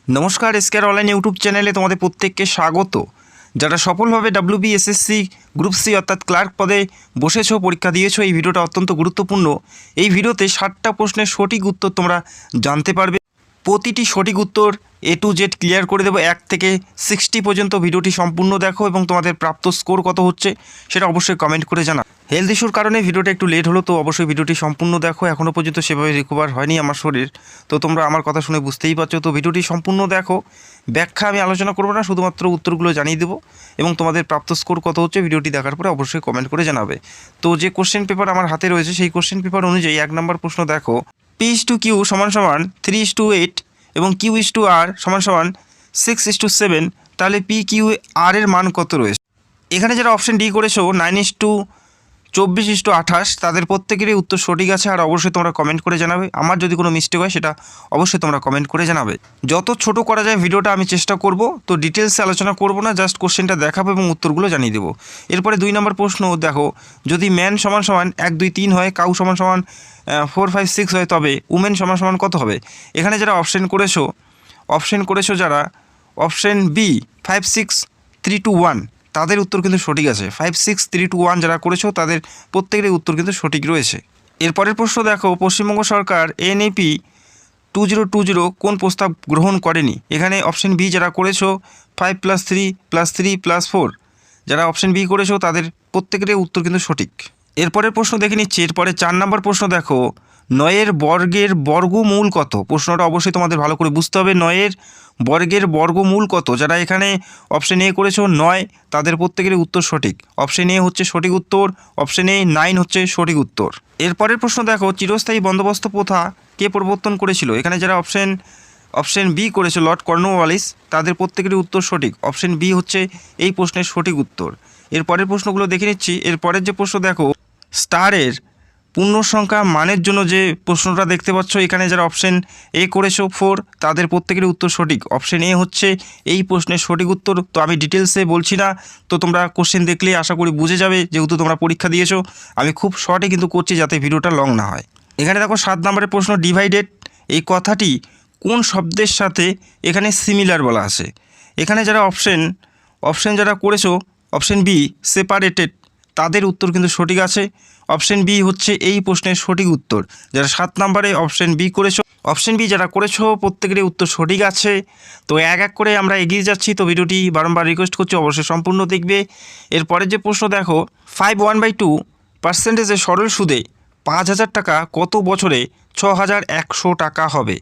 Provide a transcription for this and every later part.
নমস্কার, এসকেআর online YouTube চ্যানেলে তোমাদের প্রত্যেককে স্বাগত। যারা সফলভাবে WBSSC গ্রুপ সি অর্থাৎ ক্লার্ক পদে বসেছো, পরীক্ষা দিয়েছো, এই ভিডিওটা অত্যন্ত গুরুত্বপূর্ণ। এই ভিডিওতে 60টা প্রশ্নের সঠিক উত্তর তোমরা জানতে পারবে। প্রতিটি সঠিক উত্তর A to Z ক্লিয়ার করে দেবো, 1 থেকে 60 পর্যন্ত। ভিডিওটি সম্পূর্ণ দেখো এবং তোমাদের প্রাপ্ত স্কোর কত হচ্ছে সেটা অবশ্যই কমেন্ট করে জানা। হেলথ ইস্যুর কারণে ভিডিওটা একটু লেট হলো, তো অবশ্যই ভিডিওটি সম্পূর্ণ দেখো। এখনও পর্যন্ত সেভাবে রিকভার হয়নি আমার শরীর, তো তোমরা আমার কথা শুনে বুঝতেই পারছো। তো ভিডিওটি সম্পূর্ণ দেখো, ব্যাখ্যা আমি আলোচনা করবো না, শুধুমাত্র উত্তরগুলো জানিয়ে দেবো এবং তোমাদের প্রাপ্ত স্কোর কত হচ্ছে ভিডিওটি দেখার পরে অবশ্যই কমেন্ট করে জানাবে। তো যে কোশ্চেন পেপার আমার হাতে রয়েছে সেই কোশ্চেন পেপার অনুযায়ী 1 নম্বর প্রশ্ন দেখো, P/Q = 3:8 এবং Q/R = 6:7, তাহলে PQR এর মান কত রয়েছে? এখানে যারা অপশন ডি করেছো 9:24:28, তাদের প্রত্যেকেরই উত্তর সঠিক আছে। আর অবশ্যই তোমরা কমেন্ট করে জানাবে। আমার যদি কোনো মিস্টেক হয় সেটা অবশ্যই তোমরা কমেন্ট করে জানাবে। যত ছোট করা যায় ভিডিওটা আমি চেষ্টা করব, তো ডিটেলসে আলোচনা করব না, জাস্ট কোশ্চেনটা দেখাবো এবং উত্তরগুলো জানিয়ে দেবো। এরপরে 2 নম্বর প্রশ্ন দেখো, যদি ম্যান = 1 2 3 হয়, কাউ = 4 5 6 হয়, তবে উমেন = কত হবে? এখানে যারা অপশন করেছো যারা অপশন বি 5 6 3 2 1, তাদের উত্তর কিন্তু সঠিক আছে। 5 6 3 2 1 যারা করেছো তাদের প্রত্যেকেরই উত্তর কিন্তু সঠিক রয়েছে। এরপরের প্রশ্ন দেখো, পশ্চিমবঙ্গ সরকার NEP 2020 কোন প্রস্তাব গ্রহণ করেনি? এখানে অপশন বি যারা করেছো 5 + 3 + 3 + 4, যারা অপশন বি করেছো তাদের প্রত্যেকেরই উত্তর কিন্তু সঠিক। এরপরের প্রশ্ন দেখে নিচ্ছি। এরপরে 4 নম্বর প্রশ্ন দেখো, 9 বর্গের বর্গমূল কত? প্রশ্নটা অবশ্যই তোমাদের ভালো করে বুঝতে হবে। 9 বর্গের বর্গমূল কত? যারা এখানে অপশন এ করেছো 9, তাদের প্রত্যেকেরই উত্তর সঠিক। অপশন এ হচ্ছে সঠিক উত্তর, অপশন এ 9 হচ্ছে সঠিক উত্তর। এরপরের প্রশ্ন দেখো, চিরস্থায়ী বন্দোবস্ত প্রথা কে প্রবর্তন করেছিল? এখানে যারা অপশন বি করেছে লর্ড কর্নওয়ালিস, তাদের প্রত্যেকেরই উত্তর সঠিক। অপশন বি হচ্ছে এই প্রশ্নের সঠিক উত্তর। এরপরের প্রশ্নগুলো দেখে নিচ্ছি। এরপরের যে প্রশ্ন দেখো, স্টারের পূর্ণ সংখ্যা মানের জন্য যে প্রশ্নটা দেখতে পাচ্ছ, এখানে যারা অপশন এ করেছো 4, তাদের প্রত্যেকেরই উত্তর সঠিক। অপশন এ হচ্ছে এই প্রশ্নের সঠিক উত্তর। তো আমি ডিটেলসে বলছি না, তো তোমরা কোশ্চেন দেখলে আশা করি বুঝে যাবে, যেহেতু তোমরা পরীক্ষা দিয়েছো। আমি খুব শর্টে কিন্তু করছি যাতে ভিডিওটা লং না হয়। এখানে দেখো 7 নম্বরের প্রশ্ন, ডিভাইডেড এই কথাটি কোন শব্দের সাথে এখানে সিমিলার বলা আছে? এখানে যারা অপশন যারা করেছো অপশন বি সেপারেটেড, তাদের উত্তর কিন্তু সঠিক আছে। অপশন বি হচ্ছে এই প্রশ্নের সঠিক উত্তর। যারা 7 নম্বরে অপশন বি করেছো, অপশন বি যারা করেছো প্রত্যেকেরই উত্তর সঠিক আছে। তো এক এক করে আমরা এগিয়ে যাচ্ছি। তো ভিডিওটি বারংবার রিকোয়েস্ট করছি অবশ্যই সম্পূর্ণ দেখবে। এরপরের যে প্রশ্ন দেখো, 5/1/2% সরল সুদে 5,000 টাকা কত বছরে 6,100 টাকা হবে?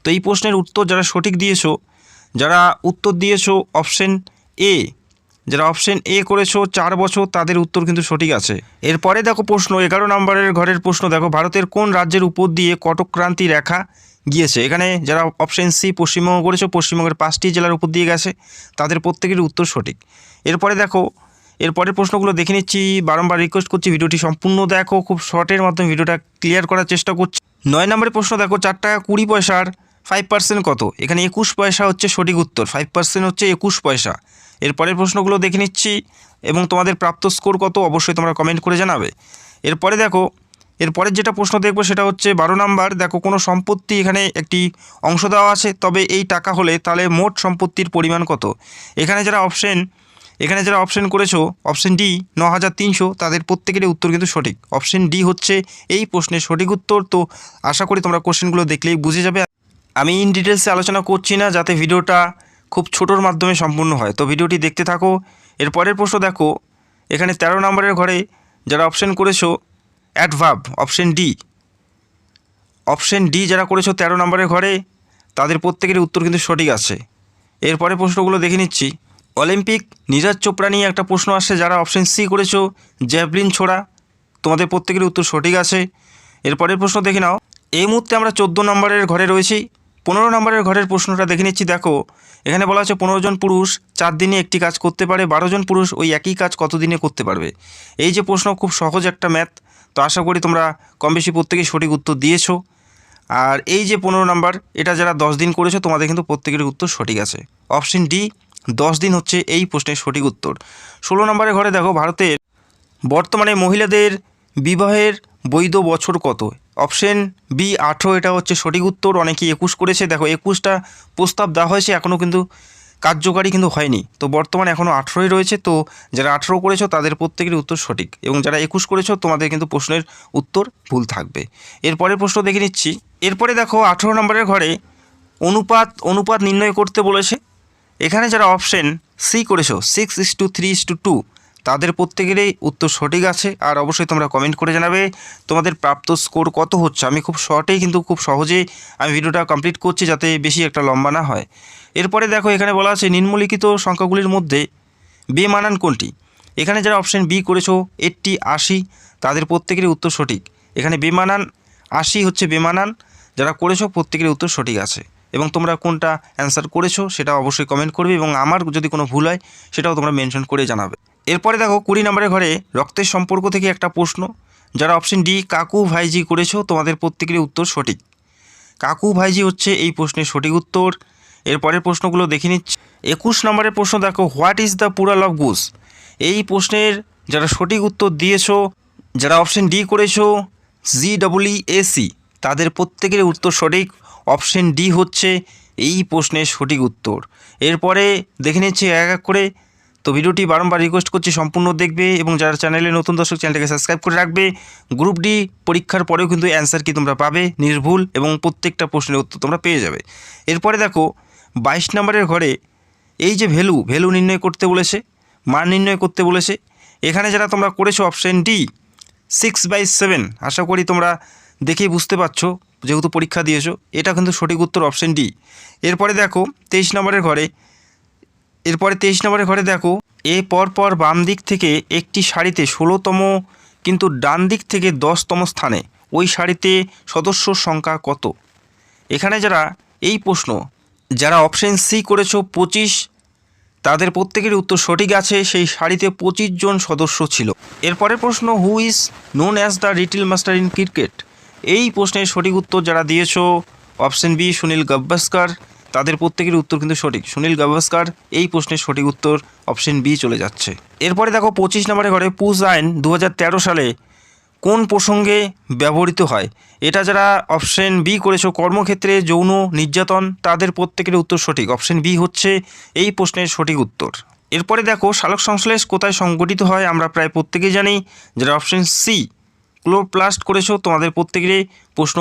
তো এই প্রশ্নের উত্তর যারা সঠিক দিয়েছো, যারা উত্তর দিয়েছো অপশন এ, যারা অপশন এ করেছো 4 বছর, তাদের উত্তর কিন্তু সঠিক আছে। এরপরে দেখো প্রশ্ন 11 নম্বরের ঘরের প্রশ্ন দেখো, ভারতের কোন রাজ্যের উপর দিয়ে কটকক্রান্তি রেখা গিয়েছে? এখানে যারা অপশন সি পশ্চিমবঙ্গ করেছো, পশ্চিমবঙ্গের 5টি জেলার উপর দিয়ে গেছে, তাদের প্রত্যেকেরই উত্তর সঠিক। এরপরে দেখো, এরপরের প্রশ্নগুলো দেখে নিচ্ছি। বারংবার রিকোয়েস্ট করছি ভিডিওটি সম্পূর্ণ দেখো, খুব শর্টের মাধ্যমে ভিডিওটা ক্লিয়ার করার চেষ্টা করছি। 9 নম্বরের প্রশ্ন দেখো, 4 টাকা 20 পয়সার 5% কত? এখানে 21 পয়সা হচ্ছে সঠিক উত্তর। 5% হচ্ছে 21 পয়সা। এরপরের প্রশ্নগুলো দেখে নিচ্ছি এবং তোমাদের প্রাপ্ত স্কোর কত অবশ্যই তোমরা কমেন্ট করে জানাবে। এরপরে দেখো, এরপরের যেটা প্রশ্ন দেখবো সেটা হচ্ছে 12 নম্বর। দেখো, কোনো সম্পত্তি এখানে একটি অংশ দেওয়া আছে, তবে এই টাকা হলে তাহলে মোট সম্পত্তির পরিমাণ কত? এখানে যারা অপশন করেছো অপশন ডি 9,300, তাদের প্রত্যেকেরই উত্তর কিন্তু সঠিক। অপশন ডি হচ্ছে এই প্রশ্নের সঠিক উত্তর। তো আশা করি তোমরা কোশ্চেনগুলো দেখলেই বুঝে যাবে। আমি ইন ডিটেলসে আলোচনা করছি না, যাতে ভিডিওটা খুব ছোটোর মাধ্যমে সম্পূর্ণ হয়। তো ভিডিওটি দেখতে থাকো। এরপরের প্রশ্ন দেখো, এখানে 13 নম্বরের ঘরে যারা অপশন করেছো অ্যাডভার্ব, অপশন ডি যারা করেছো 13 নম্বরের ঘরে, তাদের প্রত্যেকেরই উত্তর কিন্তু সঠিক আছে। এরপরে প্রশ্নগুলো দেখে নিচ্ছি। অলিম্পিক নীরজ চোপড়া নিয়ে একটা প্রশ্ন আসছে, যারা অপশন সি করেছো জ্যাভলিন ছোড়া, তোমাদের প্রত্যেকেরই উত্তর সঠিক আছে। এরপরের প্রশ্ন দেখে নাও। এই মুহূর্তে আমরা 14 নম্বরের ঘরে রয়েছি। 15 নম্বরের ঘরের প্রশ্নটা দেখে নিচ্ছি। দেখো, এখানে বলা আছে 15 জন পুরুষ 4 দিনে একটি কাজ করতে পারে, 12 জন পুরুষ ওই একই কাজ কত দিনে করতে পারবে? এই যে প্রশ্ন, খুব সহজ একটা ম্যাথ। তো আশা করি তোমরা কম বেশি প্রত্যেকেই সঠিক উত্তর দিয়েছো। আর এই যে 15 নম্বর, এটা যারা 10 দিন করেছো, তোমাদের কিন্তু প্রত্যেকের উত্তর সঠিক আছে। অপশন ডি 10 দিন হচ্ছে এই প্রশ্নের সঠিক উত্তর। 16 নম্বরের ঘরে দেখো, ভারতের বর্তমানে মহিলাদের বিবাহের বৈধ বছর কত? অপশন বি 18, এটা হচ্ছে সঠিক উত্তর। অনেকেই 21 করেছে। দেখো 21টা প্রস্তাব দেওয়া হয়েছে, এখনও কিন্তু কার্যকারী কিন্তু হয়নি। তো বর্তমানে এখনও 18ই রয়েছে। তো যারা 18 করেছো তাদের প্রত্যেকেরই উত্তর সঠিক, এবং যারা 21 করেছো তোমাদের কিন্তু প্রশ্নের উত্তর ভুল থাকবে। এরপরের প্রশ্ন দেখে নিচ্ছি। এরপরে দেখো 18 নম্বরের ঘরে অনুপাত নির্ণয় করতে বলেছে। এখানে যারা অপশন সি করেছো 6:3:2, তাদের প্রত্যেকেরই উত্তর সঠিক আছে। আর অবশ্যই তোমরা কমেন্ট করে জানাবে তোমাদের প্রাপ্ত স্কোর কত হচ্ছে। আমি খুব শর্টেই কিন্তু খুব সহজেই আমি ভিডিওটা কমপ্লিট করছি, যাতে বেশি একটা লম্বা না হয়। এরপরে দেখো এখানে বলা আছে নিম্নলিখিত সংখ্যাগুলির মধ্যে বেমানান কোনটি? এখানে যারা অপশন বি করেছো 80, তাদের প্রত্যেকেরই উত্তর সঠিক। এখানে বেমানান 80 হচ্ছে বেমানান। যারা করেছো প্রত্যেকেরই উত্তর সঠিক আছে, এবং তোমরা কোনটা অ্যান্সার করেছো সেটা অবশ্যই কমেন্ট করবে, এবং আমার যদি কোনো ভুল হয় সেটাও তোমরা মেনশন করে জানাবে। এরপরে দেখো 20 নম্বরের ঘরে রক্তের সম্পর্ক থেকে একটা প্রশ্ন। যারা অপশন ডি কাকু ভাইজি করেছো তোমাদের প্রত্যেকেরই উত্তর সঠিক। কাকু ভাইজি হচ্ছে এই প্রশ্নের সঠিক উত্তর। এরপরের প্রশ্নগুলো দেখে নিচ্ছি। 21 নম্বরের প্রশ্ন দেখো, what is the plural of Goose? এই প্রশ্নের যারা সঠিক উত্তর দিয়েছো, যারা অপশন ডি করেছো GEEAC, তাদের প্রত্যেকের উত্তর সঠিক। অপশন ডি হচ্ছে এই প্রশ্নের সঠিক উত্তর। এরপরে দেখে নিচ্ছি এক এক করে। তো ভিডিওটি বারংবার রিকোয়েস্ট করছি সম্পূর্ণ দেখবে, এবং যারা চ্যানেলে নতুন দর্শক চ্যানেলটাকে সাবস্ক্রাইব করে রাখবে। গ্রুপ ডি পরীক্ষার পরেও কিন্তু অ্যান্সার কি তোমরা পাবে নির্ভুল, এবং প্রত্যেকটা প্রশ্নের উত্তর তোমরা পেয়ে যাবে। এরপরে দেখো 22 নম্বরের ঘরে এই যে ভ্যালু নির্ণয় করতে বলেছে, মান নির্ণয় করতে বলেছে। এখানে যারা তোমরা করেছো অপশন ডি 6/7, আশা করি তোমরা দেখেই বুঝতে পারছো যেহেতু পরীক্ষা দিয়েছো, এটা কিন্তু সঠিক উত্তর অপশন ডি। এরপরে দেখো 23 নম্বরের ঘরে দেখো এ পরপর বাম দিক থেকে একটি সারিতে 16তম, কিন্তু ডান দিক থেকে 10তম স্থানে ওই সারিতে সদস্যর সংখ্যা কত? এখানে যারা এই প্রশ্ন যারা অপশন সি করেছো 25, তাদের প্রত্যেকের উত্তর সঠিক আছে। সেই সারিতে 25 জন সদস্য ছিল। এরপরের প্রশ্ন, who is known as the little master in cricket? এই প্রশ্নের সঠিক উত্তর যারা দিয়েছো অপশন বি সুনীল গাভাস্কার, তাদের প্রত্যেকের উত্তর কিন্তু সঠিক। সুনীল গাভাস্কার এই প্রশ্নের সঠিক উত্তর অপশন বি চলে যাচ্ছে। এরপরে দেখো 25 নম্বরের ঘরে পুশ আইন 2013 সালে কোন প্রসঙ্গে ব্যবহৃত হয়? এটা যারা অপশন বি করেছো কর্মক্ষেত্রে যৌন নির্যাতন, তাদের প্রত্যেকের উত্তর সঠিক। অপশন বি হচ্ছে এই প্রশ্নের সঠিক উত্তর। এরপরে দেখো সালোক সংশ্লেষ কোথায় সংঘটিত হয়? আমরা প্রায় প্রত্যেকেই জানি। যারা অপশন সি ক্লোরোপ্লাস্ট করেছো তোমাদের প্রত্যেকেরই প্রশ্ন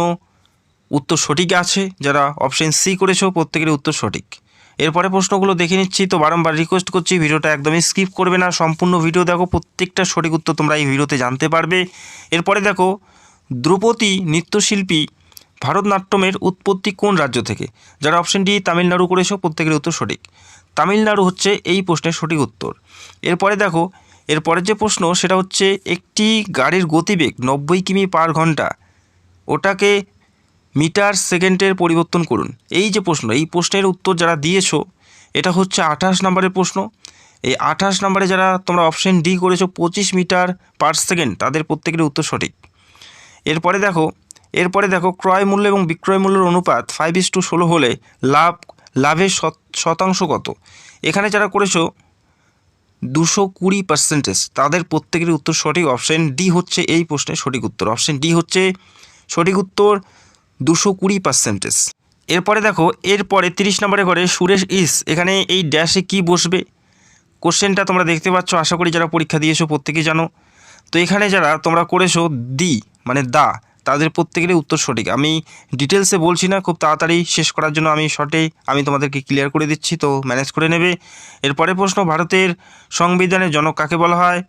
উত্তর সঠিক আছে। যারা অপশন সি করেছো প্রত্যেকেরই উত্তর সঠিক। এরপরে প্রশ্নগুলো দেখে নিচ্ছি। তো বারংবার রিকোয়েস্ট করছি ভিডিওটা একদমই স্কিপ করবে না, সম্পূর্ণ ভিডিও দেখো, প্রত্যেকটা সঠিক উত্তর তোমরা এই ভিডিওতে জানতে পারবে। এরপরে দেখো ধ্রুপদী নৃত্যশিল্পী ভারতনাট্যমের উৎপত্তি কোন রাজ্য থেকে? যারা অপশন ডি তামিলনাড়ু করেছো প্রত্যেকের উত্তর সঠিক। তামিলনাড়ু হচ্ছে এই প্রশ্নের সঠিক উত্তর। এরপরে দেখো এরপরের যে প্রশ্ন সেটা হচ্ছে একটি গাড়ির গতিবেগ 90 কিমি/ঘন্টা, ওটাকে মিটার সেকেন্ডের পরিবর্তন করুন। এই যে প্রশ্ন, এই প্রশ্নের উত্তর যারা দিয়েছো এটা হচ্ছে 28 নম্বরের প্রশ্ন। এই 28 নম্বরে যারা তোমরা অপশন ডি করেছো 25 মিটার/সেকেন্ড, তাদের প্রত্যেকের উত্তর সঠিক। এরপরে দেখো ক্রয় মূল্য এবং বিক্রয় মূল্যের অনুপাত 5:16 হলে লাভের শতাংশ কত? এখানে যারা করেছো 220%, তাদের প্রত্যেকের উত্তর সঠিক। অপশন ডি হচ্ছে এই প্রশ্নের সঠিক উত্তর। অপশন ডি হচ্ছে সঠিক উত্তর 220%। এরপরে দেখো 30 নম্বরে ঘরে সুরেশ ইস, এখানে এই ড্যাশে কি বসবে? কোশ্চেনটা তোমরা দেখতে পাচ্ছ, আশা করি যারা পরীক্ষা দিয়েছো প্রত্যেকেই জানো। তো এখানে যারা তোমরা করেছো দি মানে দা, তাদের প্রত্যেকেরই উত্তর সঠিক। আমি ডিটেলসে বলছি না, খুব তাড়াতাড়ি শেষ করার জন্য আমি তোমাদেরকে ক্লিয়ার করে দিচ্ছি, তো ম্যানেজ করে নেবে। এরপরে প্রশ্ন, ভারতের সংবিধানের জনক কাকে বলা হয়?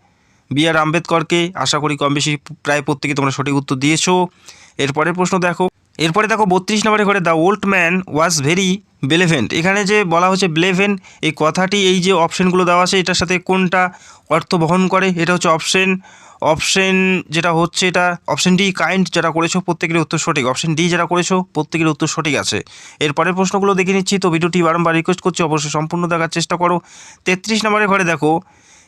বি.আর. আম্বেদকরকে। আশা করি কম বেশি প্রায় প্রত্যেকে তোমরা সঠিক উত্তর দিয়েছো। এরপরে প্রশ্ন দেখো 32 নম্বরে ঘরে the old man was very benevolent, এখানে যে বলা হচ্ছে বেলেভেন্ট, এই কথাটি এই যে অপশনগুলো দেওয়া আছে এটার সাথে কোনটা অর্থ বহন করে? এটা হচ্ছে অপশন যেটা হচ্ছে এটা অপশন ডি কাইন্ড। যারা করেছো প্রত্যেকের উত্তর সঠিক। অপশন ডি যারা করেছো প্রত্যেকের উত্তর সঠিক আছে। এরপরের প্রশ্নগুলো দেখে নিচ্ছি। তো ভিডিওটি বারংবার রিকোয়েস্ট করছি অবশ্যই সম্পূর্ণ দেখার চেষ্টা করো। 33 নম্বরের ঘরে দেখো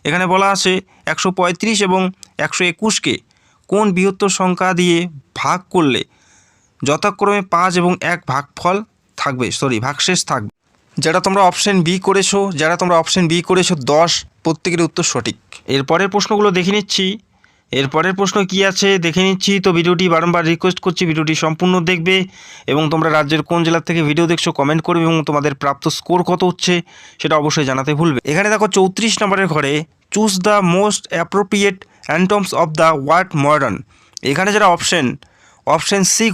এখানে বলা আছে 135 এবং 121কে কোন বৃহত্তর সংখ্যা দিয়ে ভাগ করলে যথাক্রমে 5 এবং 1 ভাগশেষ থাকবে। যারা তোমরা অপশন বি করেছো 10, প্রত্যেকের উত্তর সঠিক। এরপরের প্রশ্নগুলো দেখে নিচ্ছি। এরপরের প্রশ্ন কি আছে দেখে নিচ্ছি। তো ভিডিওটি বারংবার রিকোয়েস্ট করছি ভিডিওটি সম্পূর্ণ দেখবে এবং তোমরা রাজ্যের কোন জেলা থেকে ভিডিও দেখছো কমেন্ট করবে এবং তোমাদের প্রাপ্ত স্কোর কত হচ্ছে সেটা অবশ্যই জানাতে ভুলবে। এখানে দেখো 34 নম্বরের ঘরে choose the most appropriate antonyms of the word modern. এখানে যারা অপশন সি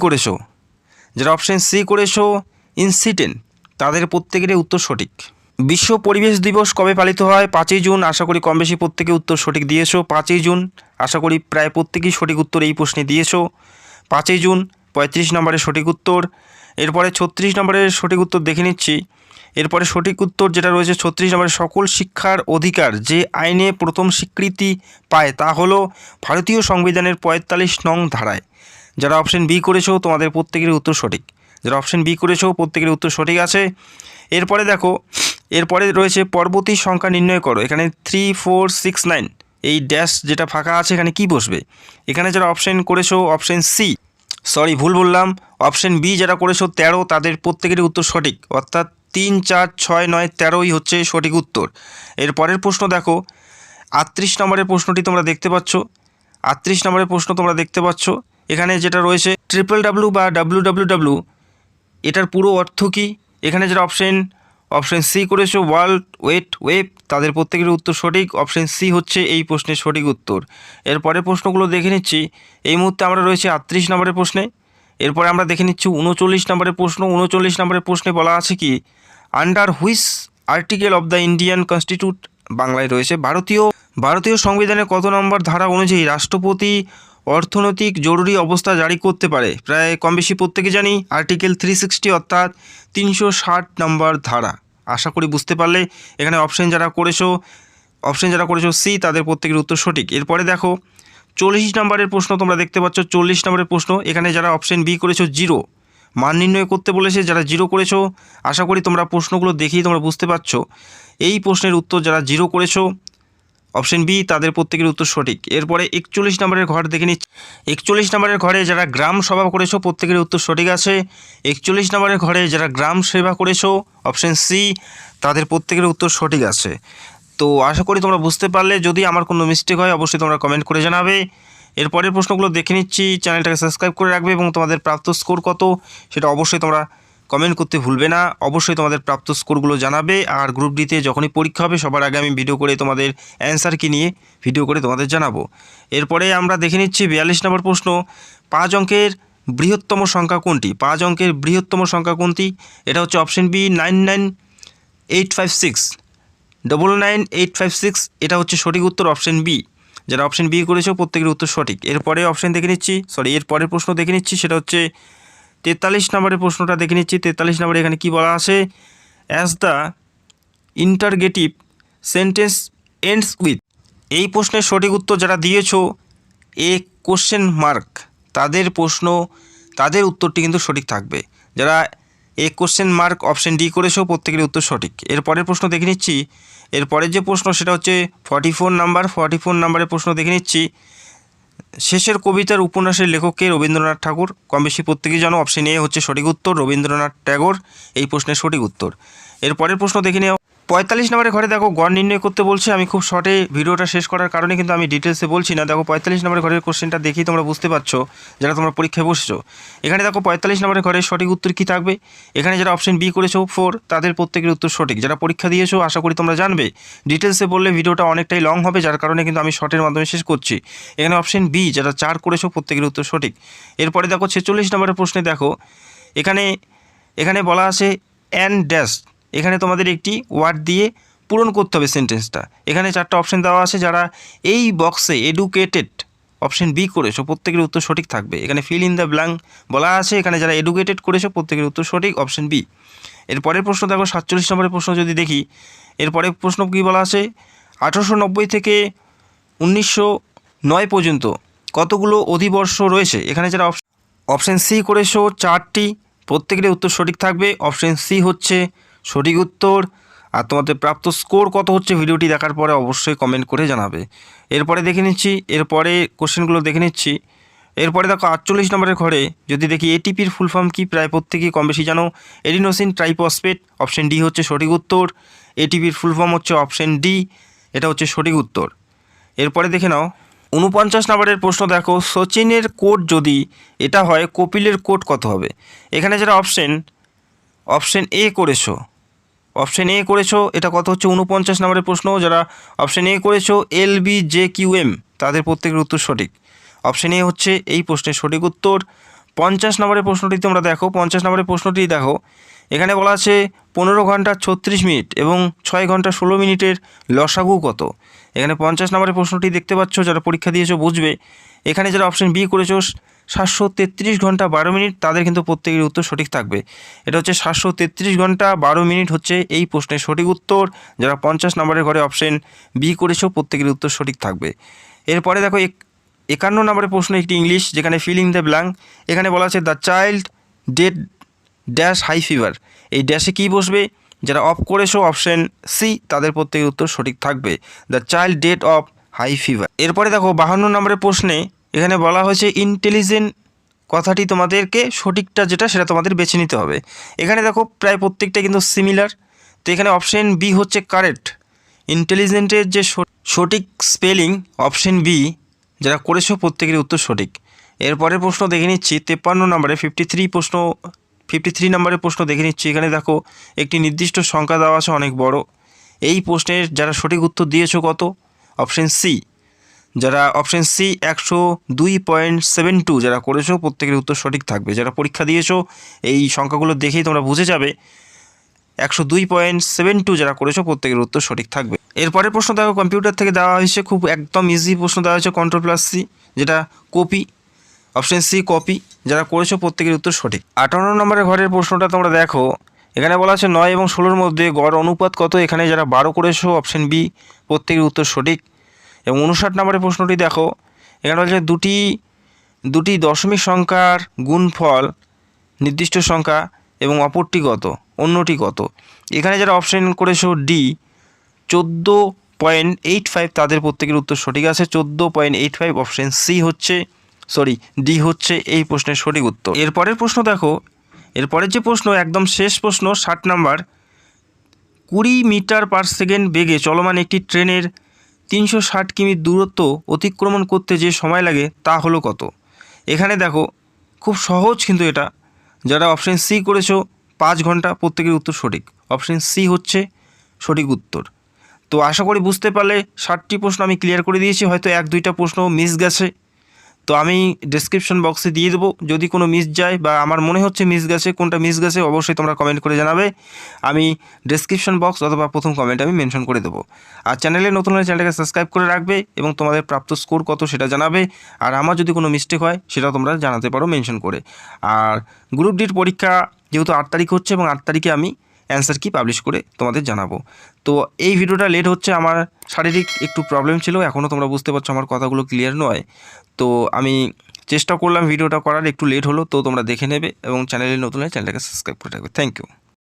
করেছো, ইনসিডেন্ট, তাদের প্রত্যেকেরই উত্তর সঠিক। বিশ্ব পরিবেশ দিবস কবে পালিত হয়? 5ই জুন। আশা করি কম বেশি প্রত্যেকে উত্তর সঠিক দিয়েছো। 5ই জুন, আশা করি প্রায় প্রত্যেকেই সঠিক উত্তর এই প্রশ্নে দিয়েছো। 5ই জুন 35 নম্বরের সঠিক উত্তর। এরপরে 36 নম্বরের সঠিক উত্তর দেখে নিচ্ছি। এরপরে সঠিক উত্তর যেটা রয়েছে 36 নম্বরের, সকল শিক্ষার অধিকার যে আইনে প্রথম স্বীকৃতি পায় তা হলো ভারতীয় সংবিধানের 45 নং ধারায়। যারা অপশন বি করেছো তোমাদের প্রত্যেকেরই উত্তর সঠিক। যারা অপশন বি করেছো প্রত্যেকের উত্তর সঠিক আছে। এরপরে দেখো, এরপরে রয়েছে পরবর্তী সংখ্যা নির্ণয় করো। এখানে 3, 4, 6, 9 এই ড্যাশ যেটা ফাঁকা আছে এখানে কি বসবে? এখানে যারা অপশন করেছো অপশন সি, সরি ভুল বললাম, অপশন বি যারা করেছো 13 তাদের প্রত্যেকেরই উত্তর সঠিক, অর্থাৎ 3, 4, 6, 9, 13ই হচ্ছে সঠিক উত্তর। এরপরের প্রশ্ন দেখো 38 নম্বরের প্রশ্নটি তোমরা দেখতে পাচ্ছ। 38 নম্বরের প্রশ্ন তোমরা দেখতে পাচ্ছ এখানে যেটা রয়েছে WWW বা WWW, এটার পুরো অর্থ কী? এখানে যারা অপশন সি করেছো ওয়ার্ল্ড ওয়েট ওয়েব তাদের প্রত্যেকের উত্তর সঠিক। অপশন সি হচ্ছে এই প্রশ্নের সঠিক উত্তর। এরপরের প্রশ্নগুলো দেখে নিচ্ছি। এই মুহূর্তে আমরা রয়েছে 38 নম্বরের প্রশ্নে। এরপরে আমরা দেখে নিচ্ছি 39 নম্বরের প্রশ্ন। 39 নম্বরের প্রশ্নে বলা আছে কি, under which article of the Indian constitute, বাংলায় রয়েছে ভারতীয় সংবিধানের কত নম্বর ধারা অনুযায়ী রাষ্ট্রপতি অর্থনৈতিক জরুরি অবস্থা জারি করতে পারে? প্রায় কম বেশি প্রত্যেকে জানি আর্টিকেল 360 অর্থাৎ 360 নম্বর ধারা। আশা করি বুঝতে পারলে। এখানে অপশন যারা করেছো সি তাদের প্রত্যেকের উত্তর সঠিক। এরপরে দেখো 40 নম্বরের প্রশ্ন তোমরা দেখতে পাচ্ছ। 40 নম্বরের প্রশ্ন এখানে যারা অপশন বি করেছো জিরো মান নির্ণয় করতে বলেছে। যারা জিরো করেছো আশা করি তোমরা প্রশ্নগুলো দেখেই তোমরা বুঝতে পারছো এই প্রশ্নের উত্তর যারা জিরো করেছো অপশন বি তাদের প্রত্যেকের উত্তর সঠিক। এরপরে 41 নম্বরের ঘর দেখে নিচ্ছি। 41 নম্বরের ঘরে যারা গ্রাম সভা করেছো প্রত্যেকের উত্তর সঠিক আছে। 41 নম্বরের ঘরে যারা গ্রাম সেবা করেছো অপশন সি তাদের প্রত্যেকের উত্তর সঠিক আছে। তো আশা করি তোমরা বুঝতে পারলে। যদি আমার কোনো মিস্টেক হয় অবশ্যই তোমরা কমেন্ট করে জানাবে। এরপরের প্রশ্নগুলো দেখে নিচ্ছি। চ্যানেলটাকে সাবস্ক্রাইব করে রাখবে এবং তোমাদের প্রাপ্ত স্কোর কত সেটা অবশ্যই তোমরা কমেন্ট করতে ভুলবে না। অবশ্যই তোমাদের প্রাপ্ত স্কোরগুলো জানাবে। আর গ্রুপ ডিতে যখনই পরীক্ষা হবে সবার আগে আমি ভিডিও করে তোমাদের অ্যান্সার কি নিয়ে ভিডিও করে তোমাদের জানাবো। এরপরে আমরা দেখে নিচ্ছি 42 নম্বর প্রশ্ন, 5 অঙ্কের বৃহত্তম সংখ্যা কোনটি? 5 অঙ্কের বৃহত্তম সংখ্যা কোনটি? এটা হচ্ছে অপশন বি 99856, 99856 এটা হচ্ছে সঠিক উত্তর অপশন বি। যারা অপশন বি করেছো প্রত্যেকের উত্তর সঠিক। এরপরে অপশন দেখে নিচ্ছি, এরপরের প্রশ্ন দেখে নিচ্ছি, সেটা হচ্ছে 43 নম্বরের প্রশ্নটা দেখে নিচ্ছি। 43 নম্বরে এখানে কি বলা আছে, as the interrogative sentence ends with. এই প্রশ্নের সঠিক উত্তর যারা দিয়েছো এ কোশ্চেন মার্ক তাদের উত্তরটি কিন্তু সঠিক থাকবে। যারা এ কোশ্চেন মার্ক অপশন ডি করেছো প্রত্যেকের উত্তর সঠিক। এরপরের প্রশ্ন দেখে নিচ্ছি। এরপরের যে প্রশ্ন সেটা হচ্ছে 44 নম্বরের প্রশ্ন দেখে নিচ্ছি। শেষের কবিতার উপন্যাসের লেখককে? রবীন্দ্রনাথ ঠাকুর। কম বেশি প্রত্যেকেই জানো অপশন এ হচ্ছে সঠিক উত্তর, রবীন্দ্রনাথ ট্যাগোর এই প্রশ্নের সঠিক উত্তর। এরপরের প্রশ্ন দেখে নেওয়া 45 নম্বরের ঘরে দেখো গড় নির্ণয় করতে বলছে। আমি খুব শর্টে ভিডিওটা শেষ করার কারণে কিন্তু আমি ডিটেলসে বলছি না। দেখো 45 নম্বরের ঘরের কোশ্চেনটা দেখেই তোমরা বুঝতে পারছো যারা তোমরা পরীক্ষায় বসছো। এখানে দেখো 45 নম্বরের ঘরের সঠিক উত্তর কী থাকবে? এখানে যারা অপশন বি করেছো 4 তাদের প্রত্যেকের উত্তর সঠিক। যারা পরীক্ষা দিয়েছো আশা করি তোমরা জানবে। ডিটেলসে বললে ভিডিওটা অনেকটাই লং হবে, যার কারণে কিন্তু আমি শর্টের মাধ্যমে শেষ করছি। এখানে অপশন বি যারা 4 করেছো প্রত্যেকের উত্তর সঠিক। এরপরে দেখো 46 নম্বরের প্রশ্নে দেখো এখানে বলা আছে অ্যান্ড ড্যাশ, এখানে তোমাদের একটি ওয়ার্ড দিয়ে পূরণ করতে হবে সেন্টেন্সটা। এখানে 4টা অপশন দেওয়া আছে। যারা এই বক্সে এডুকেটেড অপশন বি করেছো প্রত্যেকের উত্তর সঠিক থাকবে। এখানে ফিল ইন দ্য ব্ল্যাঙ্ক বলা আছে। এখানে যারা এডুকেটেড করেছো প্রত্যেকের উত্তর সঠিক অপশন বি। এরপরের প্রশ্ন দেখো 47 নম্বরের প্রশ্ন যদি দেখি, এরপরের প্রশ্ন কী বলা আছে, 1890 থেকে 1909 পর্যন্ত কতগুলো অধিবর্ষ রয়েছে? এখানে যারা অপশন সি করেছো 4টি প্রত্যেকের উত্তর সঠিক থাকবে। অপশন সি হচ্ছে সঠিক উত্তর। আর তোমাদের প্রাপ্ত স্কোর কত হচ্ছে ভিডিওটি দেখার পরে অবশ্যই কমেন্ট করে জানাবে। এরপরে দেখে নিচ্ছি, এরপরে কোশ্চেনগুলো দেখে নিচ্ছি। এরপরে দেখো 48 নম্বরের ঘরে যদি দেখি এটিপির ফুল ফর্ম কি? প্রায় প্রত্যেকেই কম বেশি জানো, এডিনোসিন ট্রাইফসফেট। অপশন ডি হচ্ছে সঠিক উত্তর। এটিপির ফুল ফর্ম হচ্ছে অপশন ডি, এটা হচ্ছে সঠিক উত্তর। এরপরে দেখে নাও 49 নম্বরের প্রশ্ন দেখো, সচিনের কোট যদি এটা হয় কপিলের কোট কত হবে? এখানে যারা অপশন এ করেছো এটা কত হচ্ছে? 49 নম্বরের প্রশ্ন। যারা অপশন এ করেছো LBJQM তাদের প্রত্যেকের উত্তর সঠিক। অপশন এ হচ্ছে এই প্রশ্নের সঠিক উত্তর। 50 নম্বরের প্রশ্নটি তোমরা দেখো, 50 নম্বরের প্রশ্নটি দেখো, এখানে বলা আছে 15 ঘন্টা 36 মিনিট এবং 6 ঘন্টা 16 মিনিটের লসাগু কত? এখানে 50 নম্বরের প্রশ্নটি দেখতে পাচ্ছ, যারা পরীক্ষা দিয়েছো বুঝবে। এখানে যারা অপশন বি করেছো 733 ঘন্টা 12 মিনিট তাদের কিন্তু প্রত্যেকের উত্তর সঠিক থাকবে। এটা হচ্ছে 733 ঘন্টা 12 মিনিট হচ্ছে এই প্রশ্নের সঠিক উত্তর। যারা 50 নম্বরের ঘরে অপশন বি করেছো প্রত্যেকের উত্তর সঠিক থাকবে। এরপরে দেখো 51 নম্বরের প্রশ্ন একটি ইংলিশ, যেখানে ফিলিং দ্য ব্ল্যাঙ্ক। এখানে বলা আছে the child died dash high fever, এই ড্যাশে কী বসবে? যারা অফ করেছো অপশন সি তাদের প্রত্যেকের উত্তর সঠিক থাকবে, the child died of high fever. এরপরে দেখো 52 নম্বরের প্রশ্নে এখানে বলা হয়েছে ইন্টেলিজেন্ট কথাটি তোমাদেরকে সঠিকটা যেটা সেটা তোমাদের বেছে নিতে হবে। এখানে দেখো প্রায় প্রত্যেকটা কিন্তু সিমিলার, তো এখানে অপশন বি হচ্ছে কারেক্ট। ইন্টেলিজেন্টের যে সঠিক স্পেলিং অপশন বি, যারা করেছো প্রত্যেকের উত্তর সঠিক। এরপরের প্রশ্ন দেখে নিচ্ছি 53 নম্বরে 53 নম্বরের প্রশ্ন দেখে নিচ্ছি। এখানে দেখো একটি নির্দিষ্ট সংখ্যা দেওয়া আছে অনেক বড়। এই প্রশ্নের যারা সঠিক উত্তর দিয়েছো কত? অপশন সি, যারা অপশন সি 102.72 যারা করেছো প্রত্যেকের উত্তর সঠিক থাকবে। যারা পরীক্ষা দিয়েছো এই সংখ্যাগুলো দেখেই তোমরা বুঝে যাবে 102.72 যারা করেছো প্রত্যেকের উত্তর সঠিক থাকবে। এরপরের প্রশ্ন দেখো কম্পিউটার থেকে দেওয়া হয়েছে, খুব একদম ইজি প্রশ্ন দেওয়া হয়েছে, Ctrl+C, যেটা কপি। অপশন সি কপি, যারা করেছো প্রত্যেকের উত্তর সঠিক। 58 নম্বরের ঘরের প্রশ্নটা তোমরা দেখো, এখানে বলা আছে 9 এবং 16-র মধ্যে গড় অনুপাত কত? এখানে যারা 12 করেছো অপশন বি প্রত্যেকের উত্তর সঠিক। এবং 59 নম্বরের প্রশ্নটি দেখো, এখানে বলছে দুটি দশমিক সংখ্যার গুণফল নির্দিষ্ট সংখ্যা এবং অপরটি কত, অন্যটি কত? এখানে যারা অপশন করেছো ডি 14.85 তাদের প্রত্যেকের উত্তর সঠিক আছে, 14.85। অপশন সি হচ্ছে ডি হচ্ছে এই প্রশ্নের সঠিক উত্তর। এরপরের প্রশ্ন দেখো, এরপরের যে প্রশ্ন একদম শেষ প্রশ্ন 60 নম্বর, 20 মিটার পার সেকেন্ড বেগে চলমান একটি ট্রেনের 360 কিমি দূরত্ব অতিক্রমণ করতে যে সময় লাগে তা হলো কত? এখানে দেখো খুব সহজ কিন্তু এটা, যারা অপশন সি করেছো 5 ঘন্টা প্রত্যেকের উত্তর সঠিক। অপশন সি হচ্ছে সঠিক উত্তর। তো আশা করি বুঝতে পারলে 60টি প্রশ্ন আমি ক্লিয়ার করে দিয়েছি, হয়তো 1-2টা প্রশ্ন মিস গেছে, তো আমি ডেসক্রিপশন বক্সে দিয়ে দেবো। যদি কোনো মিস যায় বা আমার মনে হচ্ছে মিস গেছে, কোনটা মিস গেছে অবশ্যই তোমরা কমেন্ট করে জানাবে। আমি ডেসক্রিপশন বক্স অথবা প্রথম কমেন্টে আমি মেনশন করে দেবো। আর চ্যানেলে নতুন হলে চ্যানেলটাকে সাবস্ক্রাইব করে রাখবে এবং তোমাদের প্রাপ্ত স্কোর কত সেটা জানাবে। আর আমার যদি কোনো মিস্টেক হয় সেটা তোমরা জানাতে পারো মেনশন করে। আর গ্রুপ ডির পরীক্ষা যেহেতু 8 তারিখ হচ্ছে এবং 8 তারিখে আমি অ্যান্সার কি পাবলিশ করে তোমাদের জানাবো। তো এই ভিডিওটা লেট হচ্ছে, আমার শারীরিক একটু প্রবলেম ছিল, এখনও তোমরা বুঝতে পারছো আমার কথাগুলো ক্লিয়ার নয়। তো আমি চেষ্টা করলাম ভিডিওটা করার, একটু লেট হলো, তো তোমরা দেখে নেবে এবং চ্যানেলে নতুন হলে চ্যানেলটাকে সাবস্ক্রাইব করে রাখবে। Thank you.